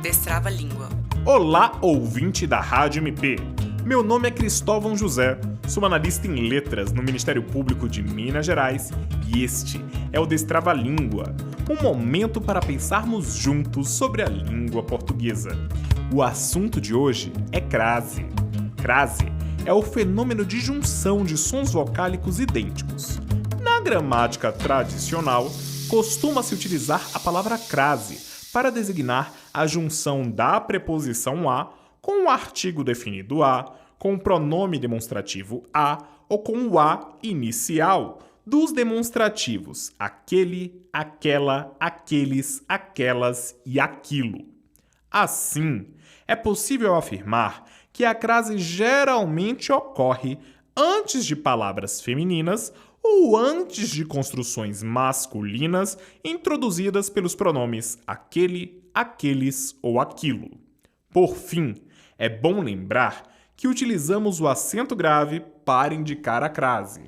Destrava a Língua. Olá, ouvinte da Rádio MP. Meu nome é Cristóvão José, sou analista em letras no Ministério Público de Minas Gerais e este é o Destrava a Língua, um momento para pensarmos juntos sobre a língua portuguesa. O assunto de hoje é crase. Crase é o fenômeno de junção de sons vocálicos idênticos. Na gramática tradicional, costuma-se utilizar a palavra crase para designar a junção da preposição a com o artigo definido a, com o pronome demonstrativo a ou com o a inicial dos demonstrativos aquele, aquela, aqueles, aquelas e aquilo. Assim, é possível afirmar que a crase geralmente ocorre antes de palavras femininas ou antes de construções masculinas introduzidas pelos pronomes aquele, aqueles ou aquilo. Por fim, é bom lembrar que utilizamos o acento grave para indicar a crase.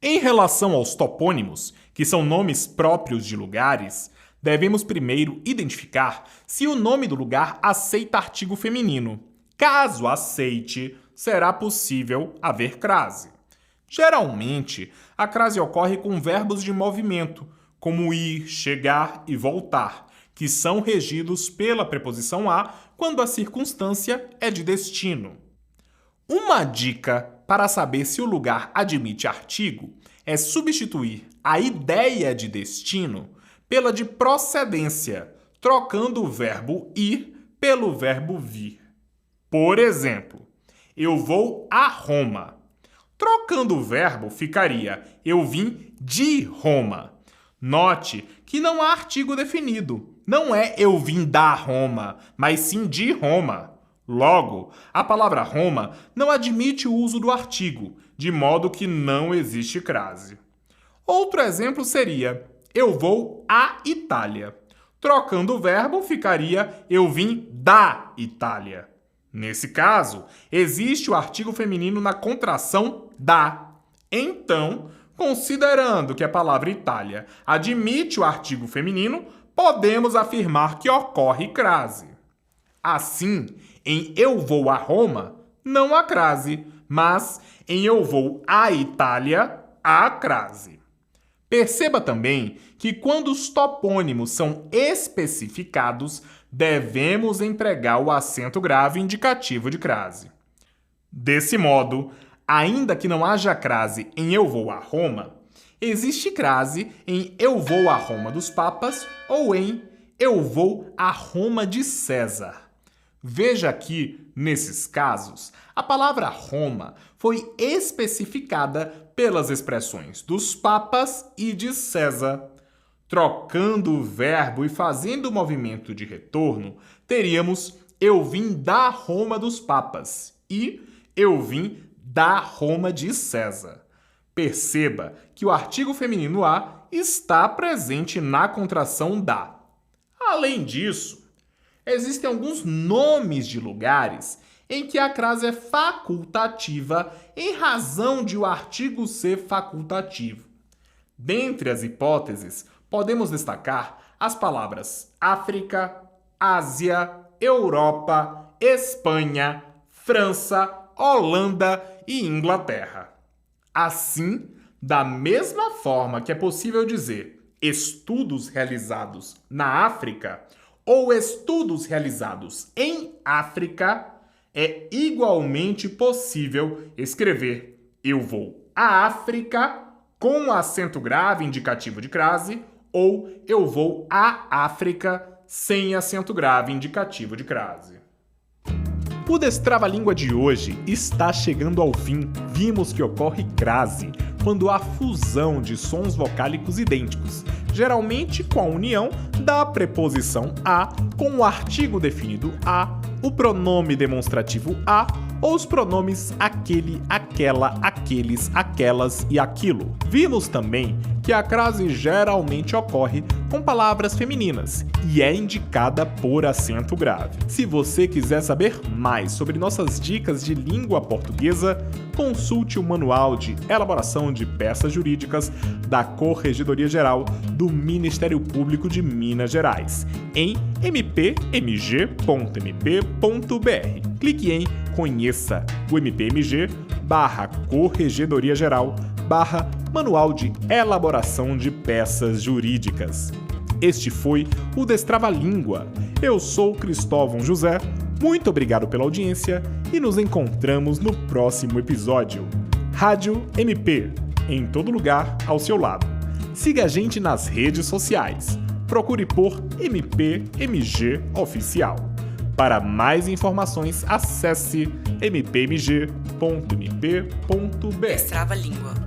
Em relação aos topônimos, que são nomes próprios de lugares, devemos primeiro identificar se o nome do lugar aceita artigo feminino. Caso aceite, será possível haver crase. Geralmente, a crase ocorre com verbos de movimento, como ir, chegar e voltar, que são regidos pela preposição a quando a circunstância é de destino. Uma dica para saber se o lugar admite artigo é substituir a ideia de destino pela de procedência, trocando o verbo ir pelo verbo vir. Por exemplo, eu vou a Roma. Trocando o verbo, ficaria eu vim de Roma. Note que não há artigo definido. Não é eu vim da Roma, mas sim de Roma. Logo, a palavra Roma não admite o uso do artigo, de modo que não existe crase. Outro exemplo seria eu vou à Itália. Trocando o verbo, ficaria eu vim da Itália. Nesse caso, existe o artigo feminino na contração da. Então, considerando que a palavra Itália admite o artigo feminino, podemos afirmar que ocorre crase. Assim, em eu vou a Roma, não há crase, mas em eu vou à Itália, há crase. Perceba também que quando os topônimos são especificados, devemos empregar o acento grave indicativo de crase. Desse modo, ainda que não haja crase em eu vou a Roma, existe crase em eu vou a Roma dos Papas ou em eu vou a Roma de César. Veja aqui, nesses casos, a palavra Roma foi especificada pelas expressões dos Papas e de César. Trocando o verbo e fazendo o movimento de retorno, teríamos eu vim da Roma dos Papas e eu vim da Roma de César. Perceba que o artigo feminino a está presente na contração da. Além disso, existem alguns nomes de lugares em que a crase é facultativa em razão de o artigo ser facultativo. Dentre as hipóteses, podemos destacar as palavras África, Ásia, Europa, Espanha, França, Holanda e Inglaterra. Assim, da mesma forma que é possível dizer estudos realizados na África ou estudos realizados em África, é igualmente possível escrever eu vou à África com acento grave indicativo de crase ou eu vou à África sem acento grave indicativo de crase. O Destrava a Língua de hoje está chegando ao fim. Vimos que ocorre crase quando há fusão de sons vocálicos idênticos, geralmente com a união da preposição a com o artigo definido a, o pronome demonstrativo a ou os pronomes aquele, aquela, aqueles, aquelas e aquilo. Vimos também que que a crase geralmente ocorre com palavras femininas e é indicada por acento grave. Se você quiser saber mais sobre nossas dicas de língua portuguesa, consulte o Manual de Elaboração de Peças Jurídicas da Corregedoria Geral do Ministério Público de Minas Gerais, em mpmg.mp.br. Clique em Conheça o mpmg/Corregedoria Geral/Manual de Elaboração de Peças Jurídicas. Este foi o Destrava-Língua. Eu sou Cristóvão José, muito obrigado pela audiência e nos encontramos no próximo episódio. Rádio MP, em todo lugar ao seu lado. Siga a gente nas redes sociais. Procure por MPMG Oficial. Para mais informações, acesse mpmg.mp.br. Destrava-Língua.